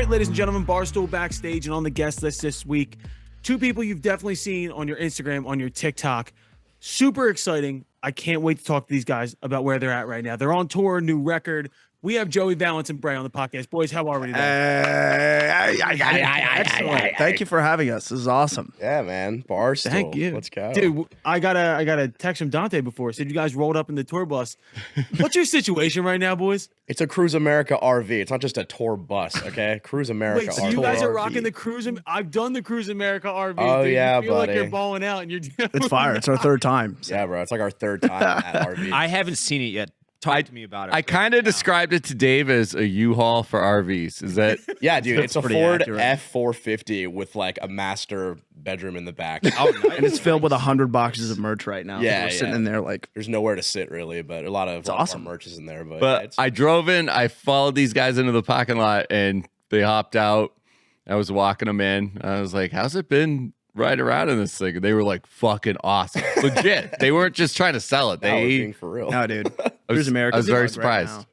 right, ladies and gentlemen, Barstool Backstage, and on the guest list this week, two people you've definitely seen on your Instagram, on your TikTok. Super exciting. I can't wait to talk to these guys about where they're at right now. They're on tour, new record. We have Joey, Valence, and Brae on the podcast. Boys, how are we today? Excellent. Thank you for having us. This is awesome. Yeah, man. Barstool. Thank you. Let's go. Dude, I got a text from Dante before. Said you guys rolled up in the tour bus. What's your situation right now, boys? It's a Cruise America RV. It's not just a tour bus, okay? Cruise America Wait, so RV. you guys are rocking the Cruise? I've done the Cruise America RV. Oh, dude. yeah, you feel buddy. like you're balling out, and you're It's fire. It's our third time. So. Yeah, bro. It's like our third time at RV. I haven't seen it yet. Talk to me about it. I kind of described it to Dave as a U-Haul for RVs. Is that? Yeah, dude. It's a pretty Ford accurate. F450 with like a master bedroom in the back. Oh, nice. And it's filled with 100 boxes of merch right now. Yeah, We're sitting yeah. in there like, There's nowhere to sit really, but a lot of awesome. merch is in there. But, yeah, But it's, I drove in. I followed these guys into the parking lot, and they hopped out. I was walking them in. I was like, "How's it been riding around in this thing?" And they were like, "Fucking awesome, legit." They weren't just trying to sell it. now we're being They. for real. no, dude. I was, Here's America. I was very surprised.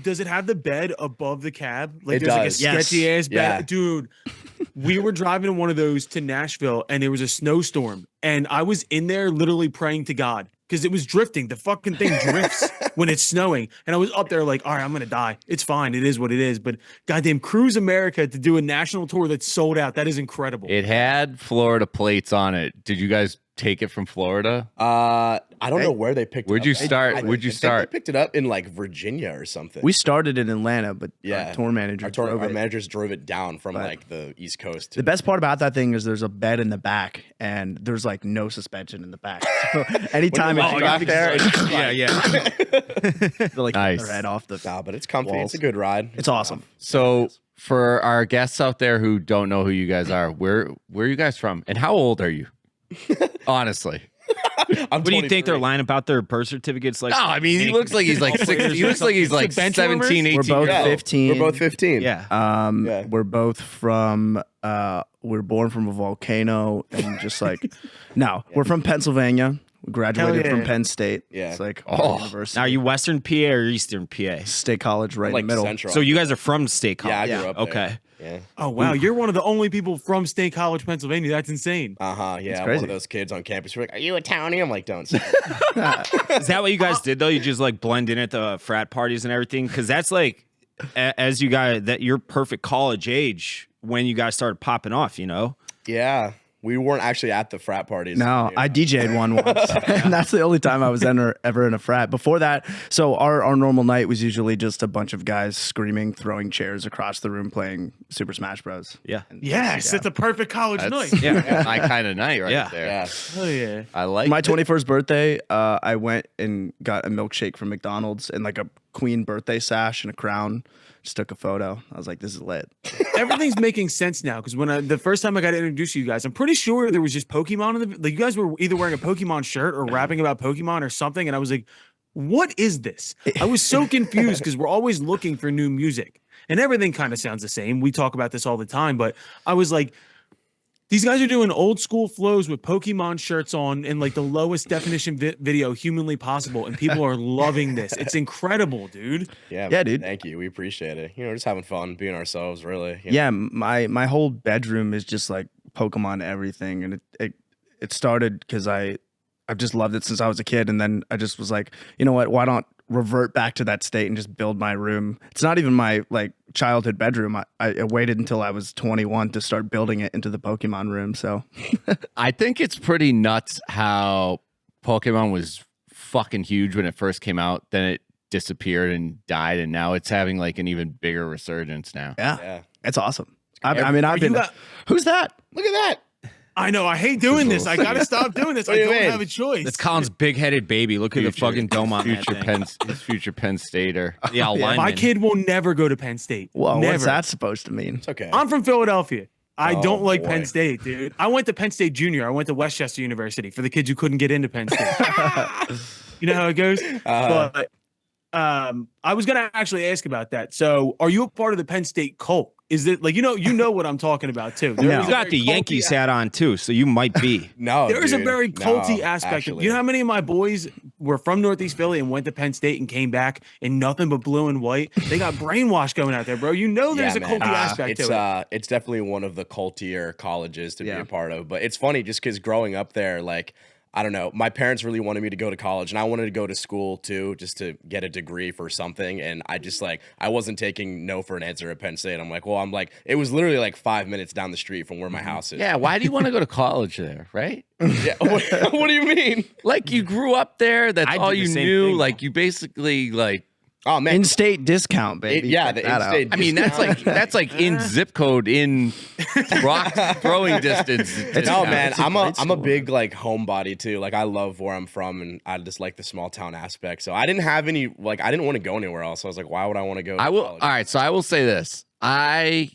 Does it have the bed above the cab? Like It there's does. like a Yes. sketchy ass bed. Yeah. Dude, we were driving in one of those to Nashville and there was a snowstorm. And I was in there literally praying to God because it was drifting. The fucking thing drifts when it's snowing. And I was up there like, all right, I'm going to die. It's fine. It is what it is. But goddamn, Cruise America to do a national tour that's sold out. That is incredible. It had Florida plates on it. Did you guys take it from Florida? I don't know where they picked Where'd it you up. start? Where'd you I think start? they picked it up in like Virginia or something. We started in Atlanta, but Yeah. our tour manager drove Our it. managers drove it down from But- like the East Coast. The best part about that thing is there's a bed in the back, and there's like no suspension in the back. So anytime When it's you're back there, it's just Yeah, like- yeah. they're like Nice. their head off the. Nah, but it's comfy. Walls. It's a good ride. It's awesome. So for our guests out there who don't know who you guys are, where are you guys from, and how old are you? Honestly. I'm What do you think 23. they're lying about their birth certificates? Like, No, I mean he looks like he's like 60, he looks like he's like Bench 17, 18. We're both Yeah, 15. We're both 15. yeah. Yeah. We're both from. We're born from a volcano, and just like, no, we're from Pennsylvania. We graduated Hell from yeah. Penn State. Yeah. It's like Oh. university. Now, are you Western PA or Eastern PA? State College, right Like in the middle. Central. So you guys are from State College? Yeah, I grew up Okay. there. Yeah. Oh, wow. You're one of the only people from State College, Pennsylvania. That's insane. Yeah. I'm crazy. one of those kids on campus who are like, "Are you a townie?" I'm like, "Don't say it." Is that what you guys did though? You just like blend in at the frat parties and everything? Because that's like, as you guys, that you're perfect college age when you guys started popping off. You know. Yeah. We weren't actually at the frat parties. No, I DJ'd one once, and that's the only time I was ever in a frat. Before that, so our normal night was usually just a bunch of guys screaming, throwing chairs across the room, playing Super Smash Bros. Yeah. And Yes, it's a perfect college That's night. Yeah. my kind of night right Yeah. there. Yeah. Oh, yeah. I like my it. 21st birthday, I went and got a milkshake from McDonald's and like a queen birthday sash and a crown. Just took a photo. I was like, "This is lit." Everything's making sense now because when the first time I got to introduce you guys, I'm pretty sure there was just Pokemon in the like. You guys were either wearing a Pokemon shirt or rapping about Pokemon or something, and I was like, "What is this?" I was so confused because we're always looking for new music, and everything kind of sounds the same. We talk about this all the time, but I was like, these guys are doing old school flows with Pokemon shirts on in like the lowest definition video humanly possible, and people are loving this. It's incredible, dude. Yeah. Yeah, dude. Thank you. We appreciate it. You know, just having fun, being ourselves, really. You know? Yeah, my whole bedroom is just like Pokemon everything, and it started because I've just loved it since I was a kid, and then I just was like, you know what? Why don't revert back to that state and just build my room? It's not even my like childhood bedroom. I waited until I was 21 to start building it into the Pokemon room. So I think it's pretty nuts how Pokemon was fucking huge when it first came out. Then it disappeared and died, and now it's having like an even bigger resurgence now. yeah, Yeah. it's awesome. I mean, I've Are you been. got- Who's that? Look at that. I know. I hate doing this. I got to stop doing this. I do you don't mean? have a choice. That's Colin's big-headed baby. Look at the fucking dome on that Future thing. his future Penn Stater. Yeah, My lineman. kid will never go to Penn State. Well, never. what's that supposed to mean? It's okay. I'm from Philadelphia. I Oh, don't like boy. Penn State, dude. I went to Penn State Junior. I went to Westchester University for the kids who couldn't get into Penn State. You know how it goes? But I was gonna actually ask about that. So, are you a part of the Penn State cult? Is it like you know what I'm talking about too? There No. is You a got very the culty Yankees a- hat on too, so you might be. No, There is a dude. very culty No, aspect. actually. You know how many of my boys were from Northeast Philly and went to Penn State and came back in nothing but blue and white? They got brainwashed going out there, bro. You know there's a man. culty aspect it's, to it. It's definitely one of the cultier colleges to be Yeah. a part of. But it's funny just because growing up there, like, I don't know, my parents really wanted me to go to college and I wanted to go to school too, just to get a degree for something. And I just like, I wasn't taking no for an answer at Penn State. I'm like, well, it was literally like 5 minutes down the street from where my house is. Yeah, why do you want to go to college there, right? Yeah. What do you mean? Like you grew up there, that's I all did the you same knew. thing, Like you basically like Oh, man. In-state discount, baby. Yeah, Check the that out. in-state I mean, that's like in zip code in rock throwing distance. No, discount. man, It's a I'm a great school. big like homebody too. Like I love where I'm from, and I just like the small town aspect. So I didn't have any like I didn't want to go anywhere else. I was like, why would I want to go? To I will. college? All right, so I will say this: I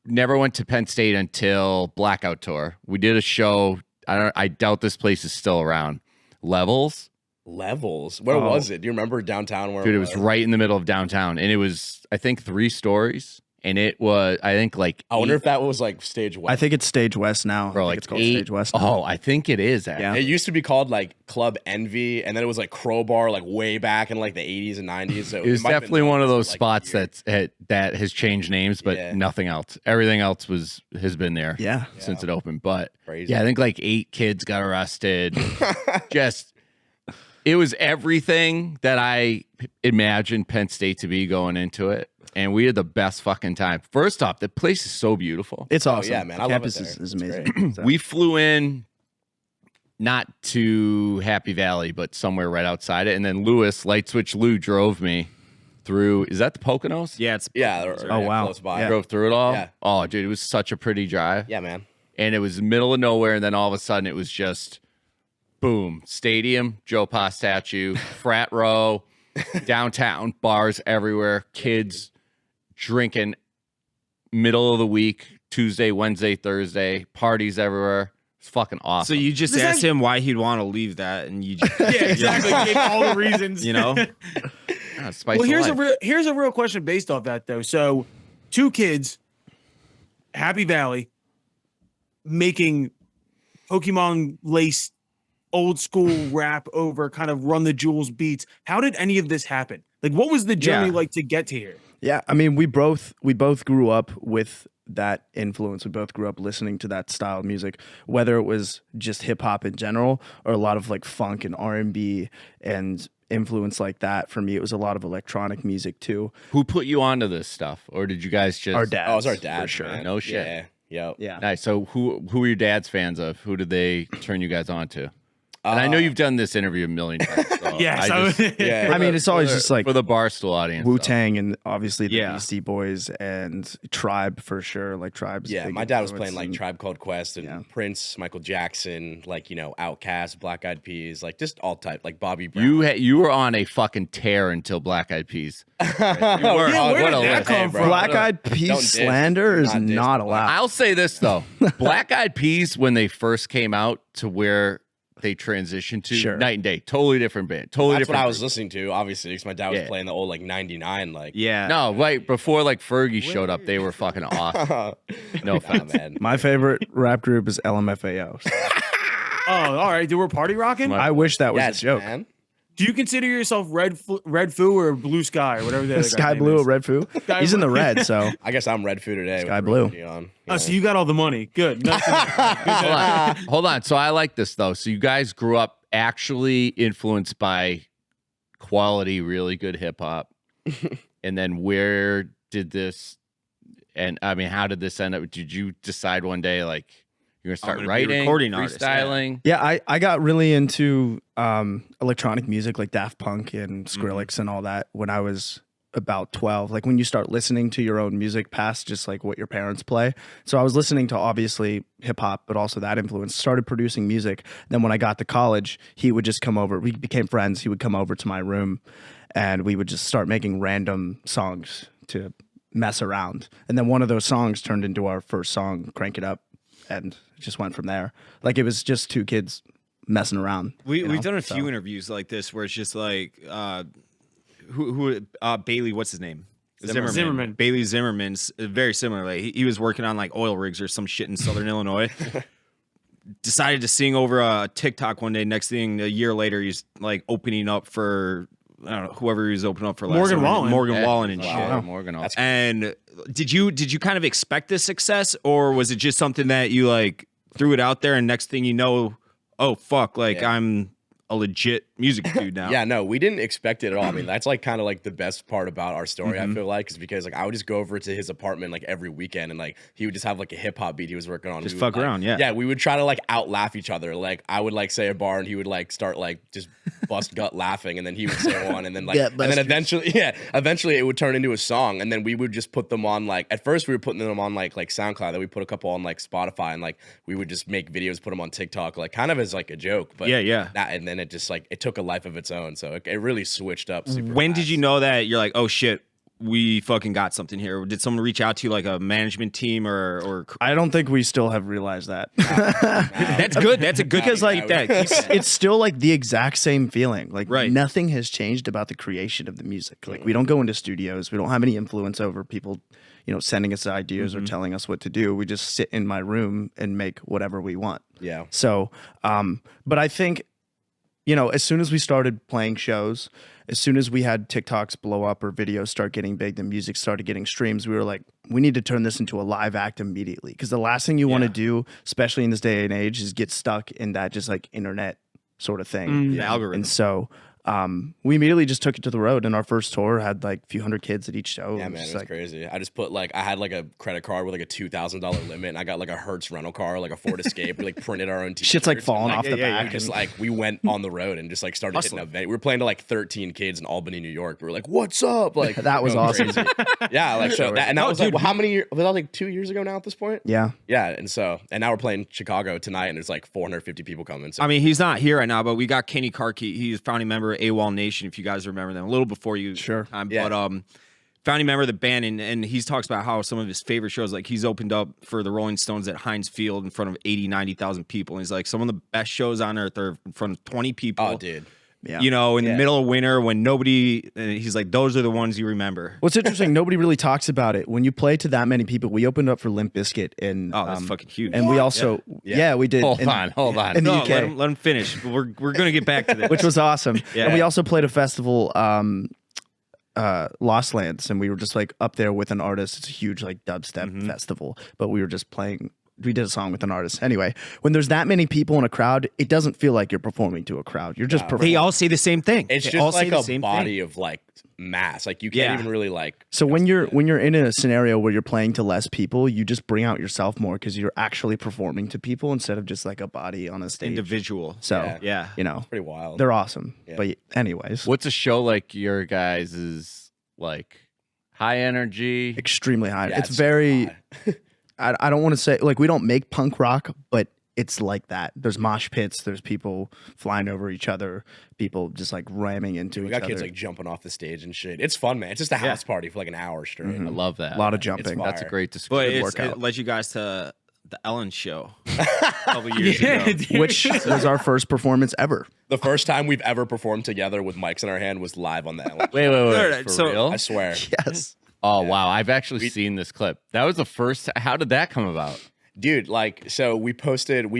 never went to Penn State until Blackout Tour. We did a show. I doubt this place is still around. Levels, Levels. Where Oh. was it? Do you remember downtown? Where dude. It was right in the middle of downtown, and it was I think 3 stories, and it was I think like I wonder eight- if that was like Stage West. I think it's Stage West now. Bro, I think like it's called 8 Stage West now. Oh, I think it is. Actually. Yeah. It used to be called like Club Envy, and then it was like Crowbar, like way back in like the 80s and 90s. So It was might have been definitely one of known those for, like, spots years. that has changed names, but Yeah. nothing else. Everything else has been there Yeah. since it opened. But Crazy. yeah, I think like 8 kids got arrested. Just it was everything that I imagined Penn State to be going into it, and we had the best fucking time. First off, the place is so beautiful. It's awesome. yeah, man, The I love it campus there. is It's amazing. So- We flew in not to Happy Valley, but somewhere right outside it, and then Light Switch Lou drove me through. Is that the Poconos? Yeah, it's Yeah. Oh, yeah, wow. Close by. Yeah. Drove through it all. Yeah. Oh, dude, it was such a pretty drive. Yeah, man. And it was middle of nowhere, and then all of a sudden it was just boom, stadium, Joe Pa statue, frat row, downtown, bars everywhere, kids drinking middle of the week, Tuesday, Wednesday, Thursday, parties everywhere. It's fucking so awesome. you just Does that- asked him why he'd want to leave that, and you just Yeah, exactly. Gave all the reasons. you know. Ah, spice Well, of life. here's a real question based off that though. So, 2 kids, Happy Valley, making Pokemon lace old school rap over kind of Run the Jewels beats. How did any of this happen? Like, what was the journey Yeah. like to get to here? Yeah, I mean, we both grew up with that influence. We both grew up listening to that style of music, whether it was just hip hop in general or a lot of like funk and R&B and influence like that. For me, it was a lot of electronic music too. Who put you onto this stuff, or did you guys just Our dad, Oh, it was our dad for sure. man. No shit. Yeah. Yep. Yeah, Nice. So who were your dad's fans of? Who did they turn you guys on to? And I know you've done this interview a million times. So Yeah, I so just- Yeah. I mean, it's always just like for the Barstool audience. Wu Tang and obviously the Yeah. Beastie Boys and Tribe for sure. Like Tribe's Yeah, big my dad was influence playing like and- Tribe Called Quest and Yeah. Prince, Michael Jackson, like Outkast, Black Eyed Peas, like just all type, like Bobby Brown. You were on a fucking tear until Black Eyed Peas. You were. Yeah, where What did a that list. come bro. from? Black Eyed Don't Peas diss. slander is Not diss not the allowed. I'll say this though, Black Eyed Peas when they first came out to where they transitioned to Sure. night and day, totally different band, totally That's different. what I was group. listening to, obviously, because my dad was Yeah. playing the old like '99, like Yeah. No, right before like Fergie showed up, they were fucking awesome. No Nah, offense. man. My favorite rap group is LMFAO. Oh, all right. Dude, we're party rocking. My- I wish that was Yes, a joke. man. Do you consider yourself Red Foo or Blue Sky or whatever the other guy's Sky name Blue is? or Red Foo? Sky He's in the Blue. red, so I guess I'm Red Food today. with Sky the Blue. hoodie on. Oh, so you got all the money. Good. Nothing. Hold on. Hold on. So I like this though. So you guys grew up actually influenced by quality, really good hip hop. And then where did this and I mean, how did this end up? Did you decide one day like you're gonna start gonna be a writing, recording artist, yeah. freestyling? yeah, I got really into electronic music like Daft Punk and Skrillex and all that when I was about 12. Like when you start listening to your own music past just like what your parents play. So I was listening to obviously hip hop, but also that influence. Started producing music. Then when I got to college, he would just come over. We became friends. He would come over to my room and we would just start making random songs to mess around. And then one of those songs turned into our first song, Crank It Up, and it just went from there. Like it was just 2 kids messing around. We've know? done a So- few interviews like this where it's just like who Bailey, what's his name? Zimmerman. Bailey Zimmerman's very similar. Like, he was working on like oil rigs or some shit in Southern Illinois. Decided to sing over a TikTok one day. Next thing, a year later, he's like opening up for I don't know whoever he was opening up for. Morgan Wallen. Morgan Wallen and shit. Morgan. And did you kind of expect this success, or was it just something that you like threw it out there, and next thing you know, oh fuck, like I'm a legit music dude now? Yeah, no, we didn't expect it at all. I mean, that's like kind of like the best part about our story, Mm-hmm. I feel like, is because like I would just go over to his apartment like every weekend, and like he would just have like a hip hop beat he was working on. Just We would, fuck around, yeah. Yeah, we would try to like out laugh each other. Like I would like say a bar, and he would like start like just bust gut laughing, and then he would say one, and then like, and then eventually it would turn into a song, and then we would just put them on like. At first, we were putting them on like SoundCloud. Then we put a couple on like Spotify, and like we would just make videos, put them on TikTok, like kind of as like a joke. But Yeah. and then it just like it took a life of its own. So it really switched up. Super When fast. did you know that you're like, oh shit, we fucking got something here? Did someone reach out to you, like a management team or I don't think we still have realized that. That's good. That's a good Because thing. like Keep that. it's still like the exact same feeling. Like Right. nothing has changed about the creation of the music. Like we don't go into studios. We don't have any influence over people, sending us ideas or telling us what to do. We just sit in my room and make whatever we want. Yeah. So, but I think, as soon as we started playing shows, as soon as we had TikToks blow up or videos start getting big, the music started getting streams, we were like, we need to turn this into a live act immediately. Because the last thing you want to do, especially in this day and age, is get stuck in that just like internet sort of thing. The algorithm. And so we immediately just took it to the road, and our first tour had like a few hundred kids at each show. Yeah, It was man, just it was like, crazy. I just put like I had like a credit card with like a $2,000 limit, and I got like a Hertz rental car, like a Ford Escape. We like printed our own t-shirts. shit's like falling and, off the back. Just like we went on the road and just like started hitting a venue. We were playing to like 13 kids in Albany, New York. We were like, "What's up?" Like That was going awesome. crazy. Yeah, like so that, and that No, was dude, like well, how many years? Was that like 2 years ago now at this point? Yeah. Yeah, and now we're playing Chicago tonight, and there's like 450 people coming. So I mean, he's not here right now, but we got Kenny Karki. He's founding member of AWOL Nation, if you guys remember them, a little before you. Sure. Time. Yeah. But founding member of the band, and he talks about how some of his favorite shows, like he's opened up for the Rolling Stones at Heinz Field in front of 90,000 people. And he's like, some of the best shows on earth are in front of 20 people. oh, dude. Yeah. In the middle of winter when nobody, and he's like, those are the ones you remember. What's interesting, nobody really talks about it. When you play to that many people, we opened up for Limp Bizkit, and Oh, that's fucking huge. And we also, we did. Hold in- on. in the No, UK, let him finish. We're gonna get back to this. which was awesome. Yeah. And we also played a festival, Lost Lands, and we were just like up there with an artist. It's a huge like dubstep festival, but we were just playing. We did a song with an artist. Anyway, when there's that many people in a crowd, it doesn't feel like you're performing to a crowd. You're just performing. They all say the same thing. It's They all just say like the a same body thing. of like mass. Like you can't even really like. So when you're in a scenario where you're playing to less people, you just bring out yourself more because you're actually performing to people instead of just like a body on a stage. Individual. So Yeah. Pretty wild. they're awesome. But anyways, What's a show like your guys' is like high energy? extremely high. Yeah, it's it's very. high. I don't want to say like we don't make punk rock, but it's like that. There's mosh pits. There's people flying over each other. People just like ramming into We each got other. kids like jumping off the stage and shit. It's fun, man. It's just a house party for like an hour straight. I love that. a lot of jumping. fire. That's a great But description. workout. it led you guys to the Ellen show a couple years Yeah, ago. dude. Which was our first performance ever. The first time we've ever performed together with mics in our hand was live on the Ellen. Wait. Alright, For so- real? I swear. Yes. Oh wow, I've actually seen this clip. That was the first. How did that come about? Dude, like, so we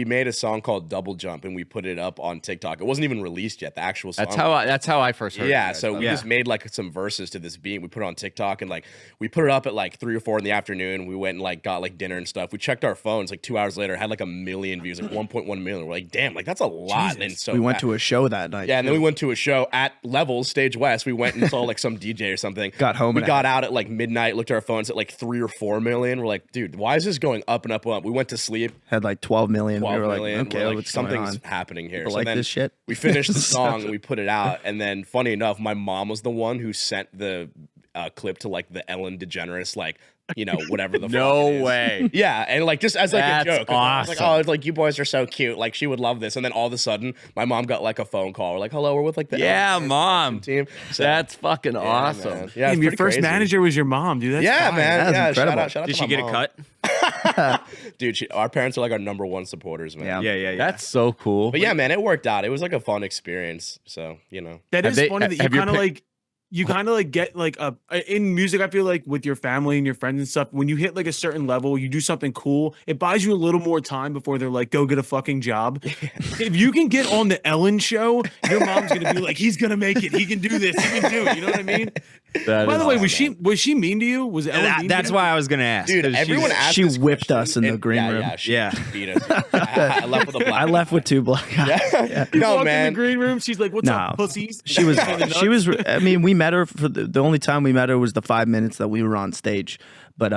made a song called Double Jump and we put it up on TikTok. It wasn't even released yet, the actual song. That's how I first heard. Yeah, it. so we just made like some verses to this beat. We put it on TikTok and like we put it up at like 3 or 4 in the afternoon. We went and like got like dinner and stuff. We checked our phones like 2 hours later, had like 1 million views, like 1.1 million. We're like, damn, like that's a lot. And so We went to a show that night. yeah, and then we went to a show at Levels Stage West. We went and saw like some DJ or something. Got home We and got out at like midnight. Looked at our phones at like 3 or 4 million. We're like, dude, why is this going up and up and up? We went to sleep. had like 12 million. 12 we were million. like, okay, We're like, what's going something's on? happening here. People So like then this shit. we finished the song and we put it out. And then, funny enough, my mom was the one who sent the clip to like the Ellen DeGeneres, like whatever the fuck No it is. way. Yeah, and like just as like That's a joke. I was like, awesome. oh, it's like you boys are so cute. Like she would love this. And then all of a sudden, my mom got like a phone call. We're like, hello, we're with like the Yeah, Ellen mom. team. So, That's fucking yeah, awesome. man. Yeah, Damn, it's your pretty first crazy. manager was your mom, dude. That's Yeah, fire. man. That's Yeah, incredible. shout out Did to she my get a mom. cut? Dude, our parents are like our number one supporters, man. Yeah. Yeah. That's so cool. But yeah, man, it worked out. It was like a fun experience. So, That Have is they- funny that you have your kind of like you kind of like get like in music. I feel like with your family and your friends and stuff, when you hit like a certain level, you do something cool. It buys you a little more time before they're like, go get a fucking job. If you can get on the Ellen show, your mom's gonna be like, he's gonna make it. He can do this. He can do it. You know what I mean? By the way, was she mean to you? Was Ellen mean That's to you? why I was gonna ask. Dude, everyone asked she this whipped question, us in the and- green room. Yeah, she Yeah. beat us. I left with a black. I left with 2 black guys. Yeah. You No, walked in man. the green room. She's like, "What's No. up, pussies?" She was, I mean, we met her for the only time we met her was the 5 minutes that we were on stage. But,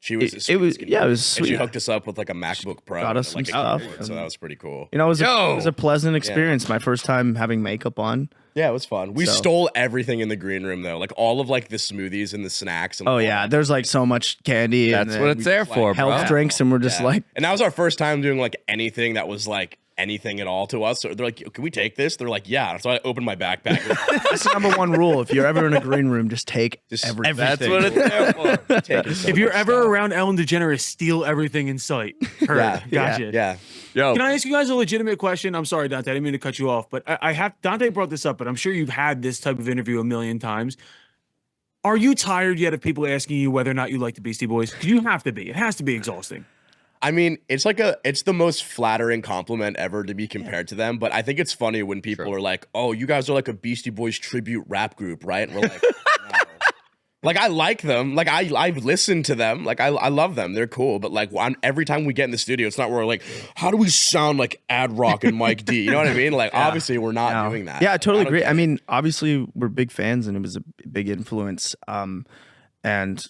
She was. it was, yeah, it was And she sweet. hooked us up with like a MacBook Pro. Got us and, like, some a stuff. keyboard, so that was pretty cool. You know, it was a pleasant Yeah. experience. My first time having makeup on. Yeah, it was fun. We So- stole everything in the green room though, like all of like the smoothies and the snacks. And Oh all yeah, that. there's like so much candy. That's and what then it's there for, bro. health drinks, and we're just Yeah. like, And that was our first time doing like anything that was like anything at all to us. So they're like, "Can we take this?" They're like, "Yeah." So I opened my backpack. that's the number one rule. If you're ever in a green room, just take everything. That's what it's there for. Taking so If you're much ever stuff. around Ellen DeGeneres, steal everything in sight. Heard. Yeah. Gotcha. Yeah. Yo, Can I ask you guys a legitimate question? I'm sorry, Dante. I didn't mean to cut you off, but I have Dante brought this up, but I'm sure you've had this type of interview a million times. Are you tired yet of people asking you whether or not you like the Beastie Boys? 'Cause you have to be. It has to be exhausting. I mean, it's the most flattering compliment ever to be compared to them. But I think it's funny when people are like, "Oh, you guys are like a Beastie Boys tribute rap group, right?" And we're like, "No." Like I like them, like I've listened to them, like I love them, they're cool. But like every time we get in the studio, it's not where we're like, how do we sound like Ad Rock and Mike D? You know what I mean? Like obviously we're not doing that. Yeah, I totally don't agree. get I it. mean, obviously we're big fans, and it was a big influence. And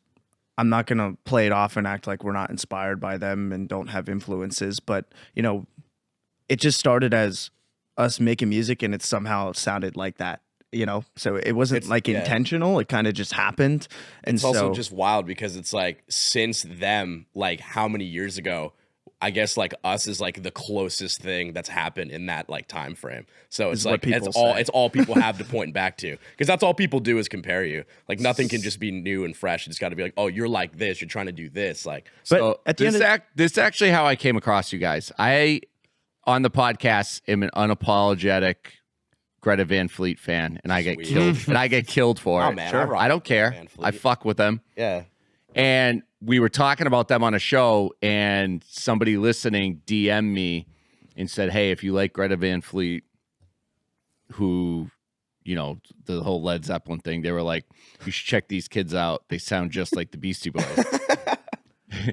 I'm not gonna play it off and act like we're not inspired by them and don't have influences. But you know, it just started as us making music, and it somehow sounded like that. You know, so it wasn't It's- like yeah. intentional. It kind of just happened. And It's so also just wild because it's like since them, like how many years ago, I guess like us is like the closest thing that's happened in that like time frame. So it's what like people it's all say. it's all people have to point back to because that's all people do is compare you. Like nothing can just be new and fresh. It's got to be like, oh, you're like this. You're trying to do this. Like But so at the this, end of this is actually how I came across you guys. I, on the podcast, am an unapologetic Greta Van Fleet fan, and I get Sweet. killed. And I get killed for Oh, it. man, I rock I don't care. Van Fleet. I fuck with them. yeah. And we were talking about them on a show, and somebody listening DM'd me and said, "Hey, if you like Greta Van Fleet, who, you know, the whole Led Zeppelin thing, they were like, you should check these kids out. They sound just like the Beastie Boys."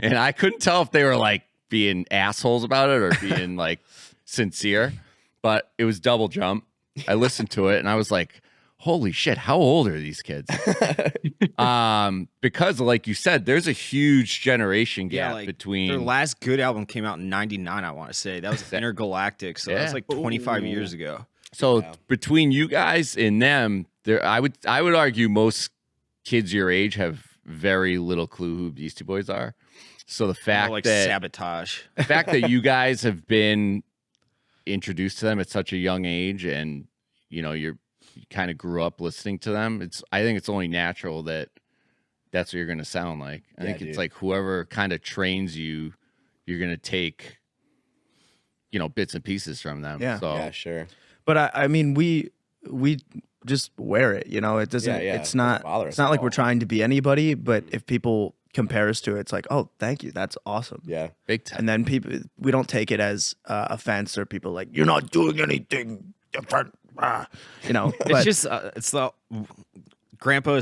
And I couldn't tell if they were like being assholes about it or being like sincere, but it was double jump. I listened to it and I was like, holy shit, how old are these kids? Because like you said, there's a huge generation gap like, between their last good album came out in '99. I want to say that was Intergalactic, so that Yeah. was like 25 years ago. so between you guys and them, there I would argue most kids your age have very little clue who Beastie Boys are. So the fact More like that Sabotage. the fact that you guys have been introduced to them at such a young age, and you know you kind of grew up listening to them, I think it's only natural that that's what you're going to sound like. I think it's dude. like whoever kind of trains you, you're going to take, you know, bits and pieces from them. Yeah. So Yeah, sure. But I mean, we just wear it. You know, it doesn't. Yeah, It's it not. doesn't bother It's us not at like we're all. trying to be anybody. But if people compare us to it, it's like, oh, thank you, that's awesome. Yeah. big time. And then we don't take it as offense, or people like, you're not doing anything different. You know, It's but just it's the Grandpa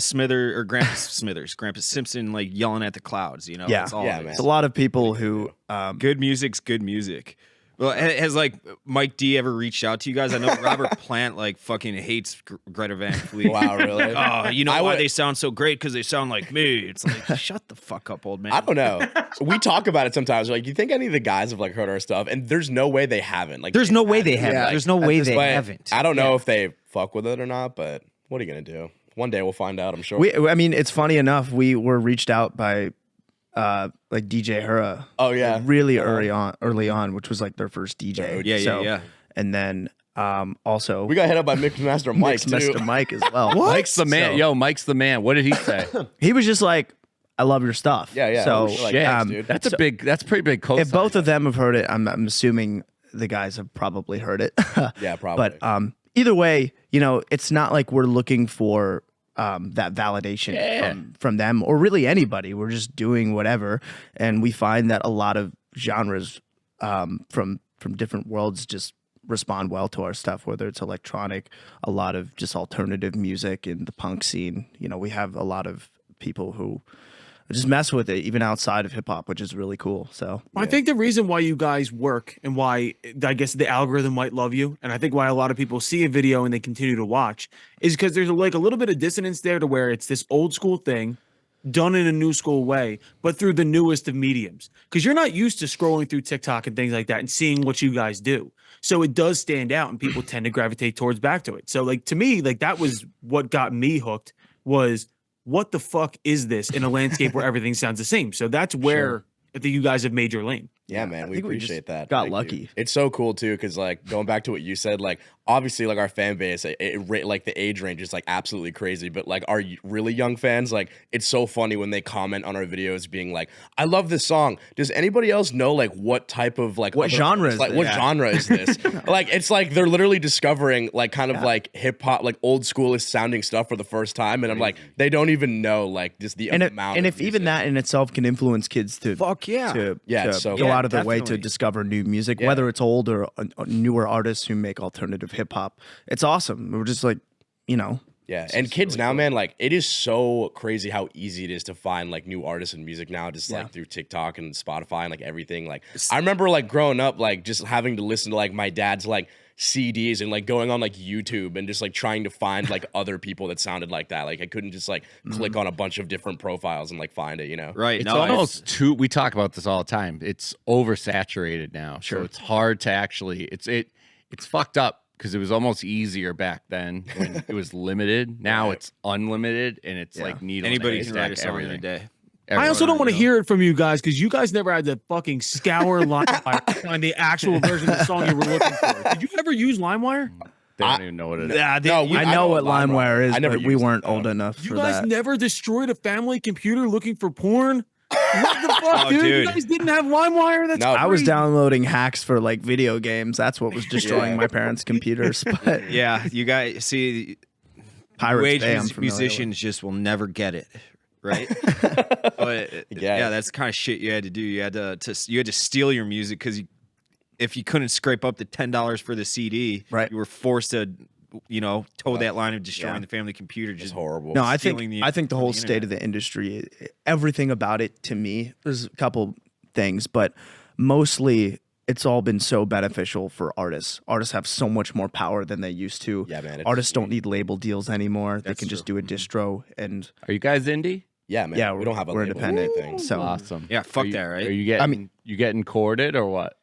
Simpson like yelling at the clouds. You know, Yeah. that's all Yeah, it man. is. it's a lot of people who. Good music's good music. Well, has like Mike D ever reached out to you guys? I know Robert Plant like fucking hates Greta Van Fleet. Wow, really? Oh, you know I why would- they sound so great? Because they sound like me. It's like, shut the fuck up, old man. I don't know. We talk about it sometimes. Like, you think any of the guys have like heard our stuff? And there's no way they haven't. Like, There's no way they haven't. Yeah, There's no way they but haven't. I don't know if they fuck with it or not. But what are you gonna do? One day we'll find out. I'm sure. I mean, it's funny enough. We were reached out by, like DJ Hura. Oh, yeah. Really early on, which was like their first DJ. Yeah, So- yeah. And then also we got hit up by Mixmaster Mike too. Mr. Mike as well. Mike's the man. So- Yo, Mike's the man. What did he say? He was just like, I love your stuff. Yeah, yeah. So We're like, Shit. thanks, dude. That's a pretty big cosign. if both of them have heard it, I'm assuming the guys have probably heard it. Yeah, probably. But either way, you know, it's not like we're looking for that validation from them or really anybody. We're just doing whatever, and we find that a lot of genres from different worlds just respond well to our stuff, whether it's electronic, a lot of just alternative music in the punk scene. You know, we have a lot of people who just mess with it even outside of hip hop, which is really cool. So I think the reason why you guys work and why I guess the algorithm might love you, and I think why a lot of people see a video and they continue to watch, is because there's like a little bit of dissonance there to where it's this old school thing done in a new school way, but through the newest of mediums. Because you're not used to scrolling through TikTok and things like that and seeing what you guys do. So it does stand out and people tend to gravitate towards back to it. So like to me, like that was what got me hooked was what the fuck is this in a landscape where everything sounds the same? So that's where I think you guys have made your lane. Yeah, man, we appreciate that. Got Thank lucky. you. It's so cool too, because like going back to what you said, like obviously like our fan base, like the age range is like absolutely crazy. But like our really young fans, like it's so funny when they comment on our videos, being like, "I love this song. Does anybody else know like what type of like what genre is like this? what genre is this?" Like it's like they're literally discovering like kind of like hip hop, like old schoolist sounding stuff for the first time, and I'm like, they don't even know like just the amount. And of if even music. that in itself can influence kids to to so go cool. out of their way to Definitely. discover new music, whether it's old or newer artists who make alternative hip hop. It's awesome. We're just like, you know. Yeah, and kids now, man, like it is so crazy how easy it is to find like new artists and music now, just like through TikTok and Spotify and like everything. Like I remember like growing up, like just having to listen to like my dad's like CDs and like going on like YouTube and just like trying to find like other people that sounded like that. Like I couldn't just like click on a bunch of different profiles and like find it, you know? Right. It's No, almost too. We talk about this all the time. It's oversaturated now, so it's hard to actually. It's fucked up because it was almost easier back then when it was limited. Now it's unlimited and it's like needle. anybody can write a song in a day. I also don't want to hear it from you guys because you guys never had to fucking scour LimeWire to find the actual version of the song you were looking for. Did you ever use LimeWire? They don't even know what it is. Yeah, No, I know what LimeWire is, I never but we used it, weren't though. old enough You for guys that. never destroyed a family computer looking for porn? What the fuck, Oh, dude? You dude. guys didn't have LimeWire? That's No, I was crazy. downloading hacks for like video games. That's what was destroying Yeah. my parents' computers. But Yeah, you guys see, Pirates wage Bay, I'm familiar musicians just will never get it, right? But yeah, that's the kind of shit you had to do. You had to steal your music because if you couldn't scrape up the $10 for the CD, Right. you were forced to, toe that line of destroying the family computer. It's Just horrible. No, I stealing think the from whole the state of the industry, everything about it to me, there's a couple things, but mostly it's all been so beneficial for artists. Artists have so much more power than they used to. Yeah, man, it's Artists don't need label deals anymore. They can just do a distro and Are you guys indie? Yeah, man. yeah, we don't have a we're label or independent. anything. So Awesome. Yeah, fuck Are you- that, right? Are you getting? You getting courted or what?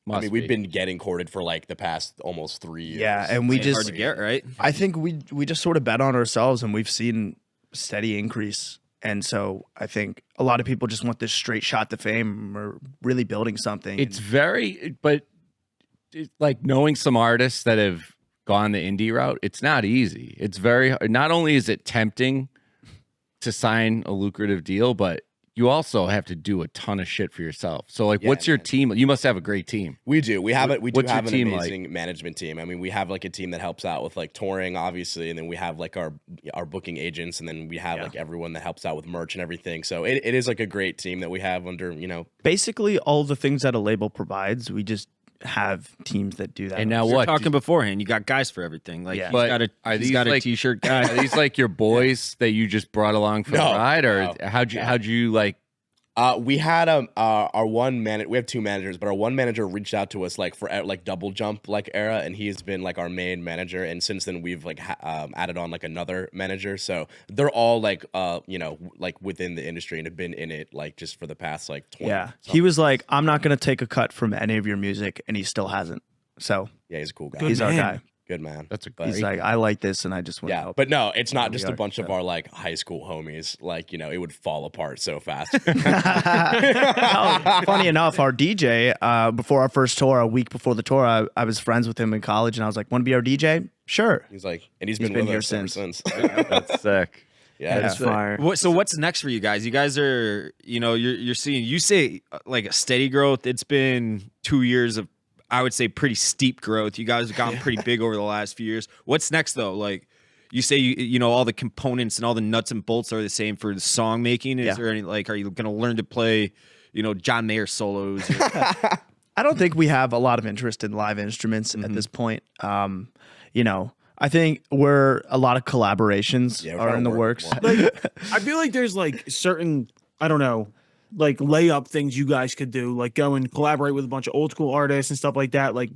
I mean, we've been getting courted for like the past almost 3 years. yeah, and we It's just hard to get, right? I think we just sort of bet on ourselves and we've seen steady increase. And so I think a lot of people just want this straight shot to fame. We're really building something. It's very, but like knowing some artists that have gone the indie route, it's not easy. It's very, not only is it tempting to sign a lucrative deal, but you also have to do a ton of shit for yourself. So like, what's your team? You must have a great team. We do. We have it. We do What's your have an team like? amazing management team. I mean, we have like a team that helps out with like touring, obviously, and then we have like our booking agents, and then we have like everyone that helps out with merch and everything. So it is like a great team that we have under, basically all the things that a label provides. We just have teams that do that. And now You're what? talking beforehand. You got guys for everything. Like Yeah. he's But got are he's these got a like- t-shirt guy. Are these like your boys that you just brought along for the No, ride, or no, how'd you like? we had our one man. We have two managers, but our one manager reached out to us like for like double jump like era, and he's been like our main manager. And since then, we've like added on like another manager. So they're all like like within the industry and have been in it like just for the past like 20. yeah, he was like, I'm not going to take a cut from any of your music. And he still hasn't. So Yeah, he's a cool guy. Good he's our man. guy. Good man. That's a But- He's like, I like this. And I just want to Yeah, help. but no, it's not we just a are, bunch of so. our like high school homies. Like, it would fall apart so fast. Funny enough, our DJ, before our first tour, a week before the tour, I was friends with him in college, and I was like, "Want to be our DJ?" Sure. He's like, and he's He's been been with here us ever since. since. That's sick. Yeah, That's fire. So what's next for you guys? You guys are, you're seeing, you say like a steady growth. It's been 2 years of, I would say, pretty steep growth. You guys have gotten pretty big over the last few years. What's next though? Like, you say you know all the components and all the nuts and bolts are the same for the song making. Is there any like, are you going to learn to play, you know, John Mayer solos? I don't think we have a lot of interest in live instruments at this point. You know, I think a lot of collaborations are in the works. Like, I feel like there's like certain, I don't know, like layup things you guys could do, like go and collaborate with a bunch of old school artists and stuff like that. Like,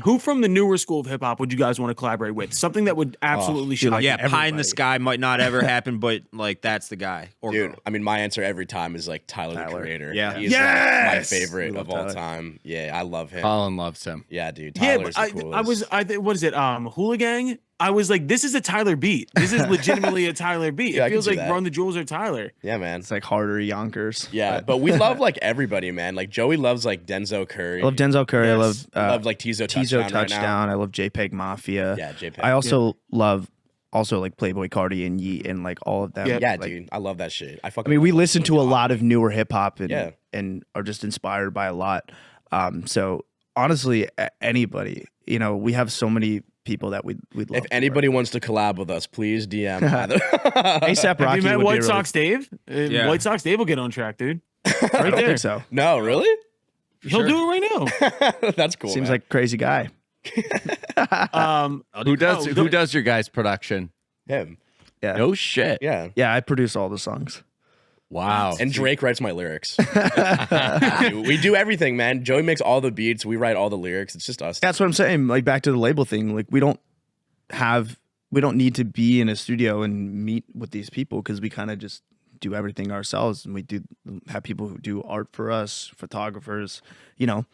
who from the newer school of hip hop would you guys want to collaborate with? Something that would absolutely shock Yeah, everybody. Pie in the Sky might not ever happen, but like that's the guy. Or Dude, girl. I mean, my answer every time is like Tyler the Creator. Yeah. He's like, my favorite of all Tyler. time. Yeah, I love him. Colin loves him. Yeah, dude. Yeah, Tyler's but the coolest. I was, what is it? Hooligang? I was like, this is a Tyler beat. This is legitimately a Tyler beat. Yeah, I It can feels see like that. Run the Jewels or Tyler. Yeah, man. It's like harder Yonkers. Yeah, but we love like everybody, man. Like Joey loves like Denzo Curry. I love Denzel Curry. Yes. I love like Tizo Tizo Touchdown. Right now. Touchdown. I love JPEG Mafia. Yeah, JPEG. I also love like Playboy Cardi and Yeet and like all of them. Yeah. Yeah, Like, dude. I love that shit. I mean, we listen to a lot of newer hip hop Yeah. and are just inspired by a lot. So honestly, anybody, you know, we have so many people that we'd love. If to anybody wants to collab with us, please DM. either. ASAP Have Rocky you met would White be Sox Dave? Yeah. White Sox Dave will get on track, dude. I Right don't there. think so. No, really? He'll do it right now. That's cool. Seems man. like a crazy guy. Who does your guys' production? him. Yeah. No shit. Yeah. Yeah, I produce all the songs. Wow. And Drake writes my lyrics. We do everything, man. Joey makes all the beats. We write all the lyrics. It's just us. That's what I'm saying. Like back to the label thing. Like we don't need to be in a studio and meet with these people because we kind of just do everything ourselves, and we do have people who do art for us, photographers. You know,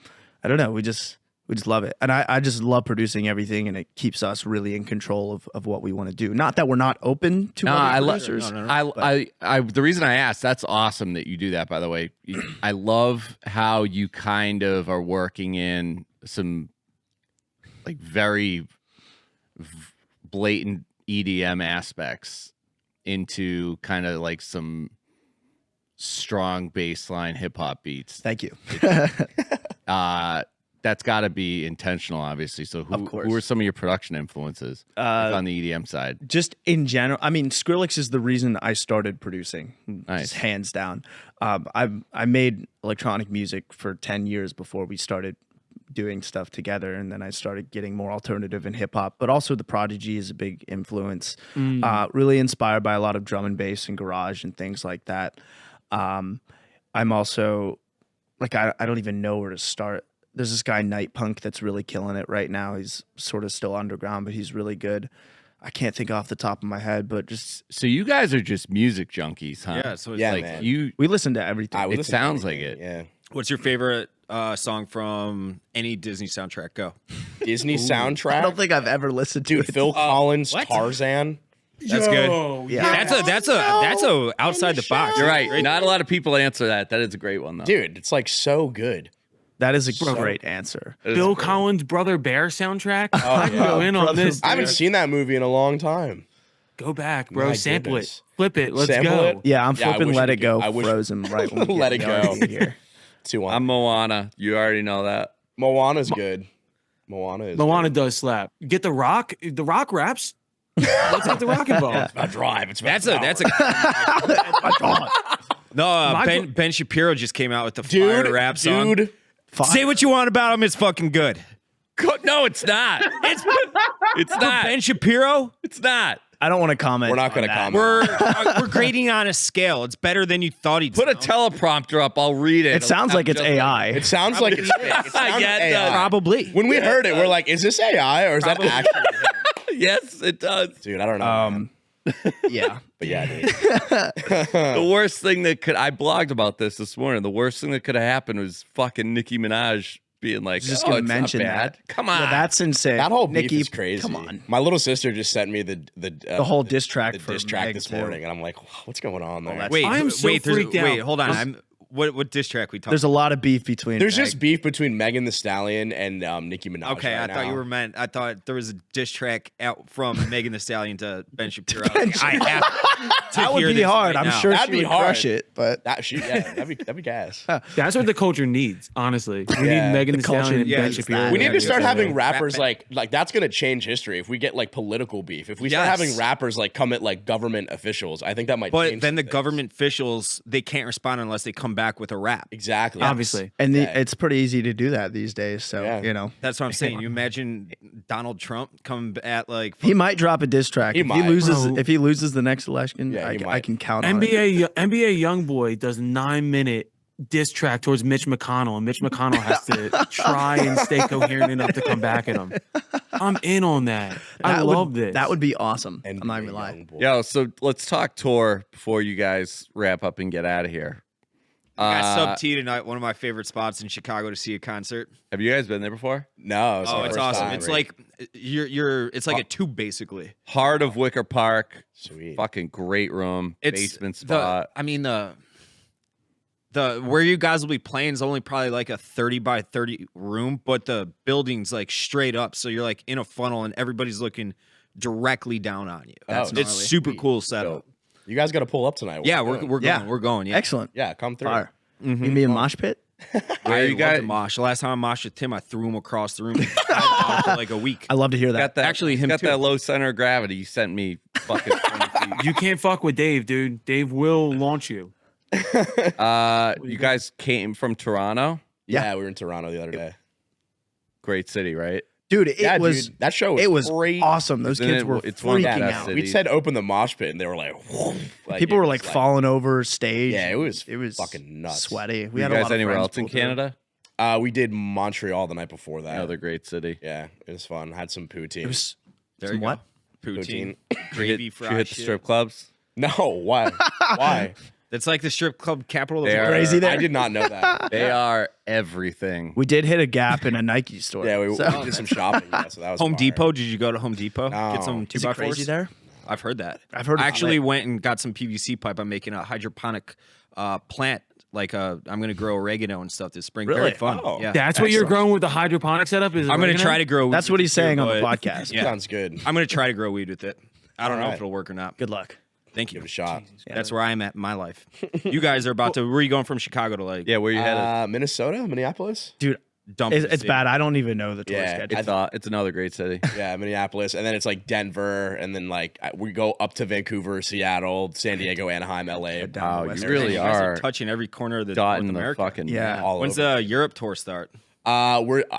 I don't know. We just love it, and I just love producing everything, and it keeps us really in control of what we want to do. Not that we're not open to No, other I love. producers. I the reason I asked, that's awesome that you do that. By the way, I love how you kind of are working in some like very blatant EDM aspects into kind of like some strong baseline hip hop beats. Thank you. That's got to be intentional, obviously. So, Of course. who are some of your production influences like on the EDM side? Just in general, I mean, Skrillex is the reason I started producing. Nice. Just hands down. I made electronic music for 10 years before we started doing stuff together, and then I started getting more alternative in hip hop. But also, The Prodigy is a big influence. Really inspired by a lot of drum and bass and garage and things like that. I'm also like I don't even know where to start. There's this guy Night Punk that's really killing it right now. He's sort of still underground, but he's really good. I can't think off the top of my head, but just So you guys are just music junkies, huh? Yeah, so it's Yeah, like, man. we listen to everything. We It listen to sounds like everything, it. Yeah. what's your favorite song from any Disney soundtrack? Go. Disney I soundtrack. don't think I've ever listened to Dude, it. Phil Collins, what? Tarzan. That's good. Yeah. That's a outside the box. You're right. Not a lot of people answer that. That is a great one, though. Dude, it's like so good. That is a great answer. Bill Collins' Brother Bear soundtrack. I can go in on this. I haven't dude. seen that movie in a long time. Go back, bro. My Sample goodness. it. Flip it. Let's Sample go. it? Yeah, I'm Yeah, I flipping wish Let we It could- Go I wish- Frozen right when we Let get It going Go. here. 2-1. I'm Moana. You already know that. Moana's good. Moana is Moana does slap. Get the Rock. The Rock raps. Let's get the Rock involved. good. Drive. It's That's a no. My- Ben Shapiro just came out with the fire rap song. Dude. Say what you want about him. It's fucking good. No, it's not. It's not. Ben Shapiro. It's not. I don't want to comment. We're not going gonna to comment. We're grading on a scale. It's better than you thought he'd. Put a sound. teleprompter up. I'll read it. It sounds like it's AI. It sounds like it's fake. It sounds Yeah, it AI. does. Probably. When we heard it, we're like, is this AI or is that actually him? Yes, it does. Dude, I don't know. man. Yeah. But yeah, dude. The worst thing that could, I blogged about this morning. The worst thing that could have happened was fucking Nicki Minaj being like, Just oh, gonna it's mention not bad. that. Come on. Yeah, that's insane. That whole beef Nicki, is crazy. Come on. My little sister just sent me the whole diss track the for diss track Meg, this too. morning, and I'm like, what's going on there? that's- Wait, I am so wait, freaked out. wait, hold on. What diss track we talking? There's a lot of beef between. There's just beef between Megan Thee Stallion and Nicki Minaj. Okay, right I thought now. you were meant. I thought there was a diss track out from Megan Thee Stallion to Ben Shapiro. I have to that would hear be this hard. right I'm now. sure That'd she be would hard. crush it, but that'd be gas. That's what the culture needs, honestly. We Yeah. need Megan The Thee Stallion culture and Ben needs Shapiro. that. We need Yeah, to start yeah, having yeah. rappers like that's gonna change history. If we get like political beef, if we start Yes. having rappers like come at like government officials, I think that might. But change then the things. government officials, they can't respond unless they come back with a rap. exactly Obviously. and Yeah. it's pretty easy to do that these days. So Yeah. you know, That's what I'm saying. You imagine Donald Trump come at like he might drop a diss track He if might. he loses. Bro. If he loses the next election, Yeah, he I might. can count on it. NBA YoungBoy does 9-minute diss track towards Mitch McConnell, and Mitch McConnell has to try and stay coherent enough to come back at him. I'm in on that. I That love would, this. That would be awesome. And I'm not even lying. Yo, so let's talk tour before you guys wrap up and get out of here. got sub T tonight. One of my favorite spots in Chicago to see a concert. Have you guys been there before? No, Oh, it's awesome. It's like it's like a tube basically. Heart of Wicker Park. Sweet. Fucking great room. It's basement spot. The where you guys will be playing is only probably like a 30 by 30 room, but the building's like straight up, so you're like in a funnel and everybody's looking directly down on you. That's It's gnarly. super cool setup. You guys got to pull up tonight. Yeah, What we're doing? going. We're going. Yeah. Excellent. Yeah, come through. Fire. Mhm. You mean a mosh pit? Where you you guys- got mosh? The last time I moshed with Tim, I threw him across the room for like a week. I love to hear that. Got that, Actually, he's him got too. that low center of gravity. You sent me fucking 20 feet. You can't fuck with Dave, dude. Dave will launch you. You guys came from Toronto. Yeah, we were in Toronto the other day. Great city, right? Dude, it Yeah, was dude, that show was it was great. awesome. Those Isn't kids it- were it's one of the freaking best out. cities. We said open the mosh pit, and they were like, People it were was like falling over stage. Yeah, it was It was fucking nuts. sweaty. We Were you had a lot guys of anywhere friends else in pull through. Canada? We did Montreal the night before that. Another great city. Yeah, it was fun. Had some poutine. It was There some you go. what? Poutine, Poutine. gravy, Did you fried hit the shit. strip clubs? No, why? Why? It's like the strip club capital of They the are- world. Crazy there. I did not know that. They are everything. We did hit a gap in a Nike store. Yeah, we So- did some shopping. Yeah, so that was Home fire. Depot. Did you go to Home Depot? No. Get some Is it crazy 2x4s? there? I've heard that. I've heard I it's actually lit. went and got some PVC pipe. I'm making a hydroponic plant. Like I'm gonna grow oregano and stuff this spring. Really? Very fun. Oh. Yeah. That's what you're Excellent. growing with the hydroponic setup? Is I'm gonna oregano? try to grow. That's weed what with he's it, saying on the but- podcast. Yeah. Sounds good. I'm gonna try to grow weed with it. I don't know Alright. if it'll work or not. Good luck. Thank you. Give it a shot. That's where I am at in my life. You guys are about to. Where are you going from Chicago to like? Yeah, where you headed? Minnesota, Minneapolis. Dude, dump. it's, the it's city. bad. I don't even know the tour Yeah, schedule. It's another great city. Yeah, Minneapolis, and then it's like Denver, and then like we go up to Vancouver, Seattle, San Diego, Anaheim, LA. down the Wow, west you coast. really You guys are touching every corner of the North dotting the America. fucking Yeah. all When's over. the Europe tour start?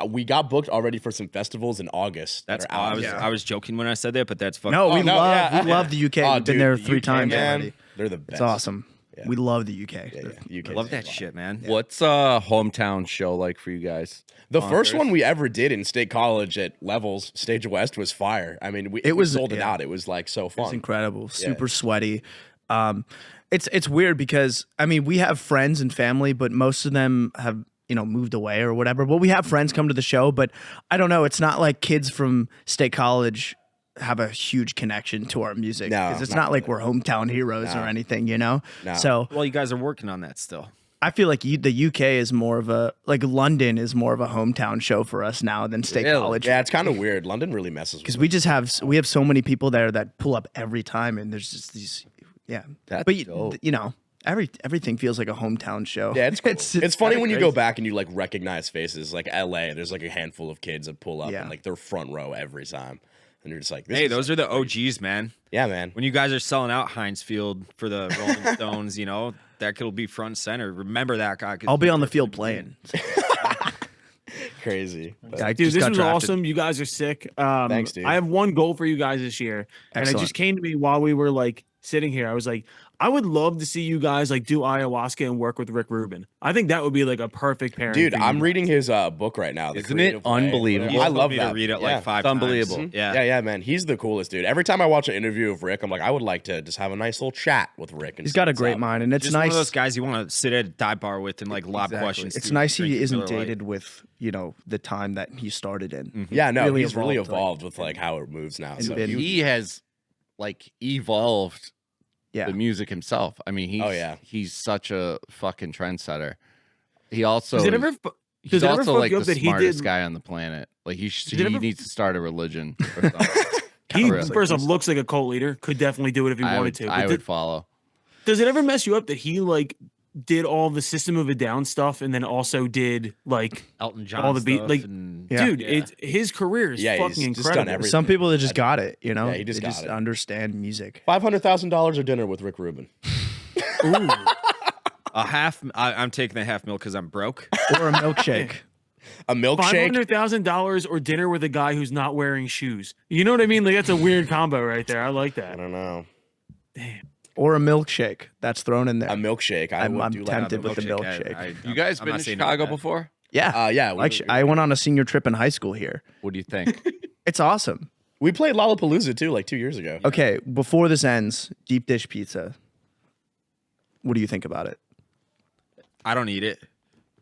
We got booked already for some festivals in August. That's that are out. I was joking when I said that, but that's fucking. No, we Oh, no, love yeah. we love the UK. Oh, We've been dude, there the 3 UK, times man, already. they're the best. It's awesome. Yeah. We love the UK. Yeah, UK. I love that shit, man. What's a hometown show like for you guys? The first one we ever did in State College at Levels, Stage West, was fire. I mean, we sold it yeah. out. It was like so It's fun. incredible. Super sweaty. It's weird because I mean we have friends and family, but most of them have moved away or whatever. Well, we have friends come to the show, but I don't know. It's not like kids from State College have a huge connection to our music No, because it's not not like we're hometown heroes or anything, No. So Well, you guys are working on that still. I feel like the UK is more of a London is more of a hometown show for us now than State Really? College. Yeah, it's kind of weird. London really messes with Because us. we have so many people there that pull up every time, and there's just these, That's but dope. everything feels like a hometown show. Yeah, it's cool. It's funny kinda when you crazy. go back and you like recognize faces. Like LA, there's like a handful of kids that pull up Yeah. and like they're front row every time, and you're just like, this Hey, is- those are the OGs, man. yeah, man. When you guys are selling out Heinz Field for the Rolling Stones, that could be front and center. Remember that guy. 'cause I'll be he on the worked field with playing. Crazy. But- I Dude, just this got was drafted. awesome. You guys are sick. Thanks, dude. I have one goal for you guys this year. And it Excellent. just came to me while we were like sitting here. I was like, I would love to see you guys like do ayahuasca and work with Rick Rubin. I think that would be like a perfect pairing. Dude, for you I'm guys. reading his book right now. The Isn't it Creative Way. unbelievable? You I told love me that. to read it Yeah. like 5 It's unbelievable. times. Yeah, man. He's the coolest dude. Every time I watch an interview of Rick, I'm like, I would like to just have a nice little chat with Rick. And He's got a see what's great up. mind, and it's Just one nice. of those guys you want to sit at a dive bar with and like lob Exactly. questions. It's to, nice drink he isn't Miller Lite. dated with the time that he started in. Yeah, no, Really he's really evolved, like, evolved with like how it moves now. and So been- He has like evolved the music himself. I mean, he's such a fucking trendsetter. He also Does it ever he's ever also fuck like you the up that he smartest did- guy on the planet. Like he ever- needs to start a religion or something. He Really. first off looks like a cult leader. Could definitely do it if he wanted to. I But would follow. does it ever mess you up that he like did all the System of a Down stuff and then also did like Elton John all the beat stuff like and Yeah. dude, it's his career is Yeah, he's fucking just done incredible. everything. Some people that just got it, you know. Yeah, he just they got just it. understand music. $500,000 a dinner with Rick Rubin. Ooh. a half. I'm taking the half milk because I'm broke. Or a milkshake. A milkshake. $500,000 or dinner with a guy who's not wearing shoes. You know what I mean? Like that's a weird combo right there. I like I that. don't know. Or a milkshake that's thrown in there. A milkshake. I I'm would do like tempted a with the milkshake. milkshake. You guys I'm been not to saying no to Chicago that. before? Yeah. Yeah, I went on a senior trip in high school here. What do you think? It's awesome. we played Lollapalooza too, like 2 years ago. Okay, before this ends, deep dish pizza. What do you think about it? I don't eat it.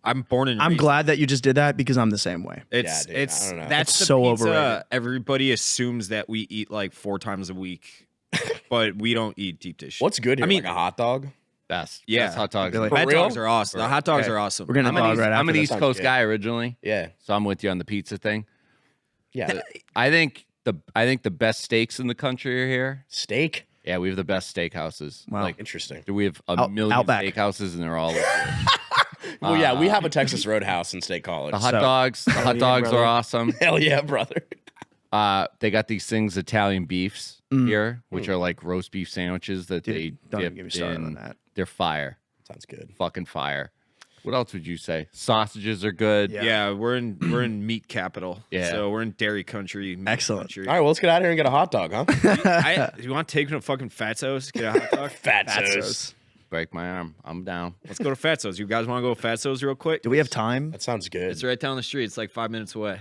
I'm born and I'm raised. glad that you just did that because I'm the same way. It's Yeah, dude, I it's don't know. that's It's the so pizza overrated. everybody assumes that we eat like 4 times a week, but we don't eat deep dish. What's good here? I mean, like a hot dog? Best. Yeah. Best hot dogs. Really? hot real? dogs are awesome. The hot dogs Okay. are awesome. We're gonna I'm dog an, right I'm after an this. East Sounds Coast good. guy originally, Yeah. so I'm with you on the pizza thing. Yeah. I think the best steaks in the country are here. Steak? Yeah, we have the best steakhouses. Wow. Like Interesting. we have a million Outback. steakhouses, and they're all Well, yeah, we have a Texas Roadhouse in State College. the hot So- dogs. The hot yeah, dogs brother. are awesome. Hell yeah, brother. They got these things, Italian beefs here, which are like roast beef sandwiches that Dude, they don't even dip get me started in. on that. They're fire, Sounds good. fucking fire. What else would you say? Sausages are good. Yeah. Yeah, we're in meat capital. Yeah. So we're in dairy country. Meat Excellent. Country. All right, well, let's get out of here and get a hot dog, huh? You want to take me to fucking Fatso's? Get a hot dog? Fatso's. Break my arm. I'm down. Let's go to Fatso's. You guys want to go to Fatso's real quick? Do we have time? That sounds good. It's right down the street. It's like 5 minutes away.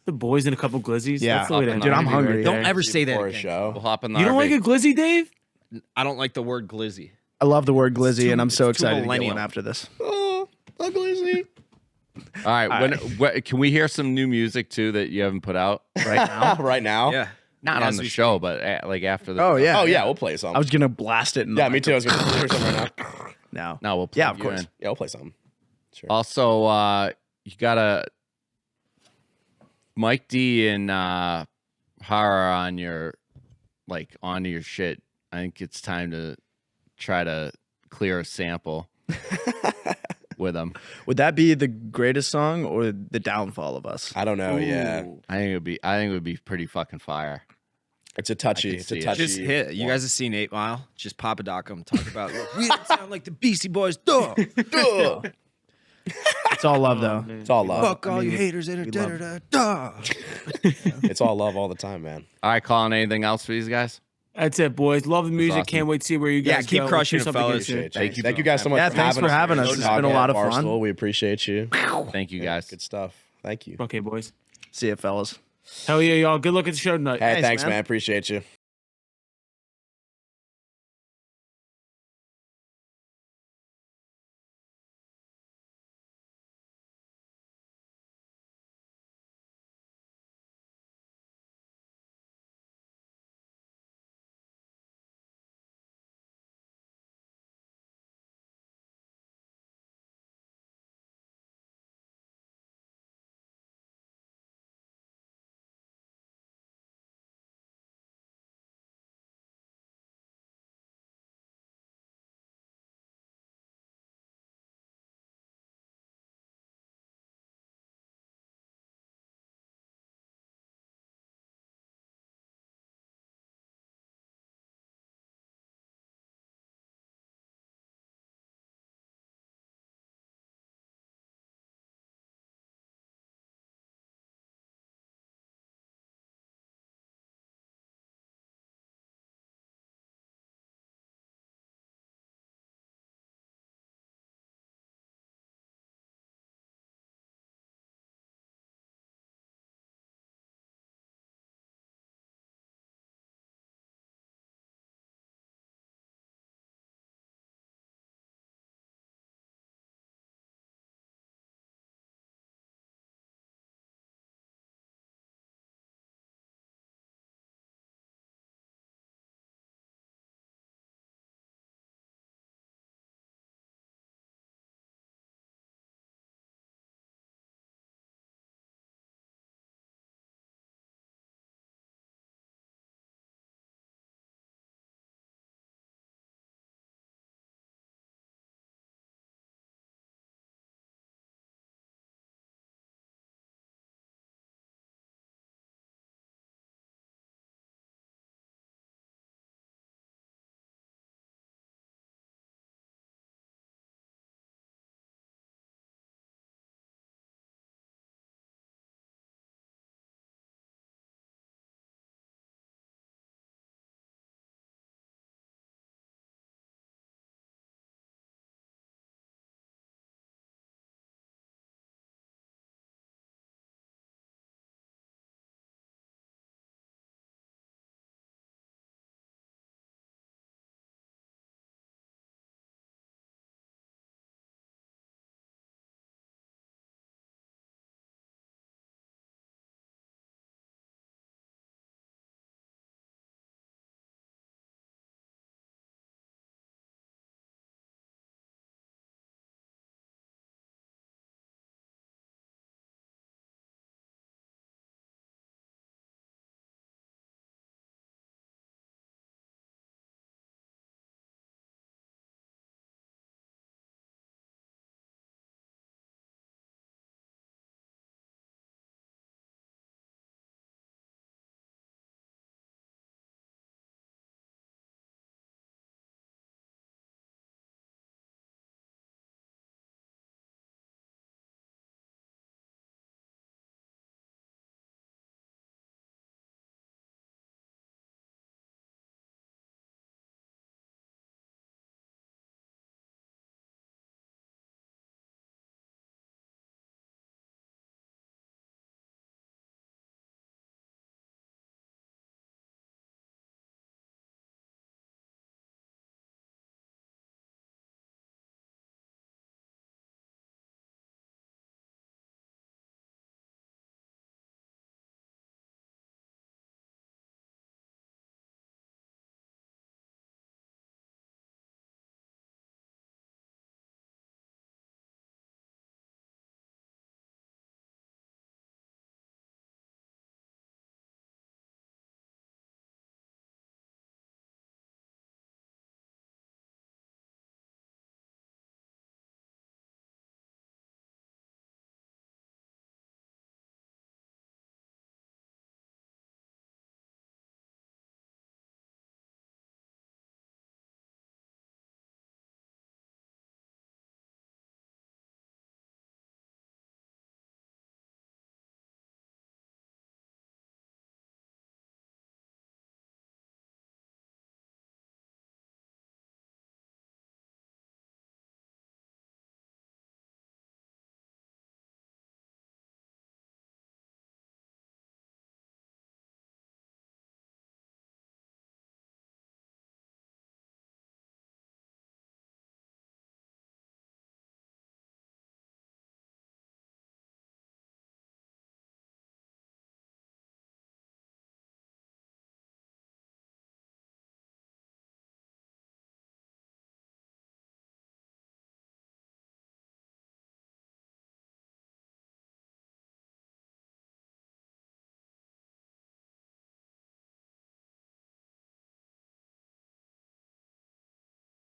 The boys and a couple glizzies. Yeah. That's the way to Dude, end I'm it hungry. right Don't there. ever say that For a again. show. We'll hop in the You don't RV. like a glizzy, Dave? I don't like the word glizzy. I love the word glizzy, too- and I'm so it's too excited to get millennial. one after this. Oh, ugly. All right. Can we hear some new music too that you haven't put out? Right now? Right now? Yeah. Not As on the we show, but like after the. Oh yeah. Oh, yeah, we'll play some. I was gonna blast it. In the Yeah, me too. I was microphone. going to hear something right now. No. No, we'll play Yeah, of course. Yeah, we'll play something. Sure. Also, you gotta Mike D and Hara on your onto your shit. I think it's time to try to clear a sample with them. Would that be the greatest song or the downfall of us? I don't know. Yeah. I think it would be pretty fucking fire. It's a touchy. I can It's a see it. touchy. Just hit. You one. guys have seen 8 Mile? Just pop a doc 'em. Talk about, look, we don't sound like the Beastie Boys. Duh. Duh. It's all love though. It's all love. Fuck all mean, you haters. we love- Duh. It's all love all the time, man. All right, Colin. Anything else for these guys? That's it, boys. Love the music. awesome. Can't wait to see where you Yeah, guys keep go. crushing Let's do it, something fellas. good soon. Thank you guys so much. Yeah, for thanks having for having us. here. It's been a lot of fun. Barstool, we appreciate you. Thank you, guys. Good stuff. Thank you. Okay, boys. See ya, fellas. Hell yeah, y'all. Good luck at the show tonight. Hey, Thanks, thanks, man. man. Appreciate you.